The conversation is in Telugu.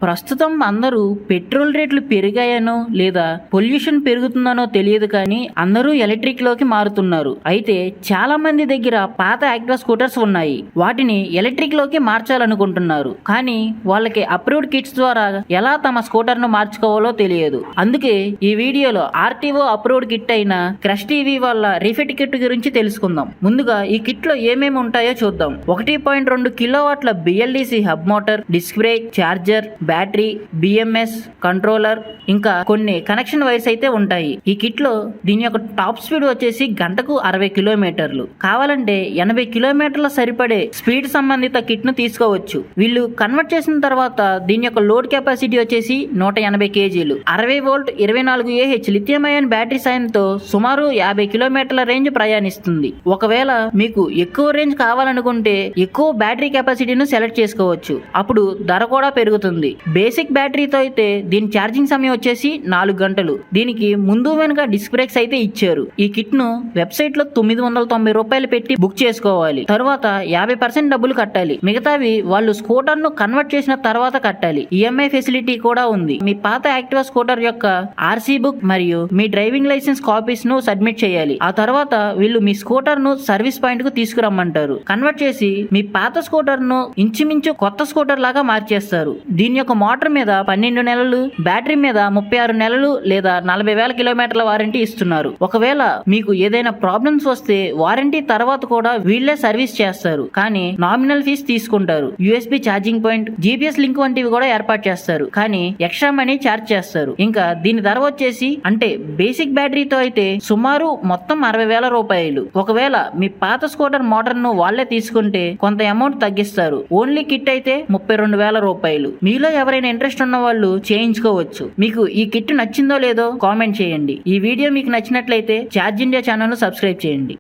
ప్రస్తుతం అందరూ పెట్రోల్ రేట్లు పెరిగాయనో లేదా పొల్యూషన్ పెరుగుతుందనో తెలియదు కానీ అందరూ ఎలక్ట్రిక్ లోకి మారుతున్నారు. అయితే చాలా మంది దగ్గర పాత యాక్టివా స్కూటర్స్ ఉన్నాయి. వాటిని ఎలక్ట్రిక్ లోకి మార్చాలనుకుంటున్నారు. కానీ వాళ్ళకి అప్రూవ్డ్ కిట్స్ ద్వారా ఎలా తమ స్కూటర్ ను మార్చుకోవాలో తెలియదు. అందుకే ఈ వీడియోలో ఆర్టీఓ అప్రూవ్డ్ కిట్ అయిన క్రెస్టెవ్ వాళ్ళ రిఫిట్ కిట్ గురించి తెలుసుకుందాం. ముందుగా ఈ కిట్ లో ఏమేమి ఉంటాయో చూద్దాం. 1.2 కిలోవాట్ల BLDC hub motor, disc brake, charger, battery, BMS controller, ఇంకా కొన్ని కనెక్షన్ వైర్స్ అయితే ఉంటాయి. ఈ కిట్ లో దీని యొక్క టాప్ స్పీడ్ వచ్చేసి గంటకు 60 కిలోమీటర్లు. కావాలంటే 80 కిలోమీటర్ల సరిపడే స్పీడ్ సంబంధిత కిట్ ను తీసుకోవచ్చు. వీళ్ళు కన్వర్ట్ చేసిన తర్వాత దీని యొక్క లోడ్ కెపాసిటీ వచ్చేసి 180 కేజీలు. 60 volt 24Ah lithium ion battery సాయంతో సుమారు 50 కిలోమీటర్ల రేంజ్ ప్రయాణిస్తుంది. ఒకవేళ మీకు ఎక్కువ రేంజ్ కావాలనుకుంటే ఎక్కువ బ్యాటరీ కెపాసిటీను సెలెక్ట్ చేసుకోవచ్చు. అప్పుడు ధర కూడా పెరుగుతుంది. బేసిక్ బ్యాటరీతో అయితే దీని ఛార్జింగ్ సమయం వచ్చేసి 4 గంటలు. దీనికి ముందు వెనుక డిస్క్ బ్రేక్స్ అయితే ఇచ్చారు. ఈ కిట్ ను వెబ్సైట్ లో 990 రూపాయలు పెట్టి బుక్ చేసుకోవాలి. తర్వాత 50% డబ్బులు కట్టాలి. మిగతావి వాళ్ళు స్కూటర్ ను కన్వర్ట్ చేసిన తర్వాత కట్టాలి. ఈఎంఐ ఫెసిలిటీ కూడా ఉంది. మీ పాత యాక్టివా స్కూటర్ యొక్క ఆర్సీ బుక్ మరియు మీ డ్రైవింగ్ లైసెన్స్ కాపీస్ ను సబ్మిట్ చేయాలి. ఆ తర్వాత వీళ్ళు మీ స్కూటర్ ను సర్వీస్ పాయింట్ కు తీసుకురమ్మంటారు. కన్వర్ట్ చేసి మీ పాత స్కూటర్ ను ఇంచుమించు కొత్త స్కూటర్ లాగా మార్చేస్తారు. దీని యొక్క మోటార్ మీద 12 నెలలు, బ్యాటరీ మీద 36 నెలలు లేదా 40,000 కిలోమీటర్ల వారంటీ ఇస్తున్నారు. ఒకవేళ మీకు ఏదైనా ప్రాబ్లమ్స్ వస్తే వారంటీ తర్వాత కూడా వీళ్ళే సర్వీస్ చేస్తారు. కానీ నామినల్ ఫీజు తీసుకుంటారు. USB charging point, GPS link వంటివి కూడా ఏర్పాటు చేస్తారు. కానీ ఎక్స్ట్రా మనీ ఛార్జ్ చేస్తారు. ఇంకా దీని ధర వచ్చేసి అంటే బేసిక్ బ్యాటరీతో అయితే సుమారు మొత్తం 60,000 రూపాయలు. ఒకవేళ మీ పాత స్కూటర్ మోటార్ ను వాళ్ళే తీసుకుంటే కొంత అమౌంట్ తగ్గిస్తారు. ఓన్లీ కిట్ అయితే 32,000 రూపాయలు. మీలో ఎవరైనా ఇంట్రెస్ట్ ఉన్న వాళ్ళు చేయించుకోవచ్చు. మీకు ఈ కిట్ నచ్చిందో లేదో కామెంట్ చేయండి. ఈ వీడియో మీకు నచ్చినట్లయితే చార్జ్ ఇండియా ఛానల్ ను సబ్స్క్రైబ్ చేయండి.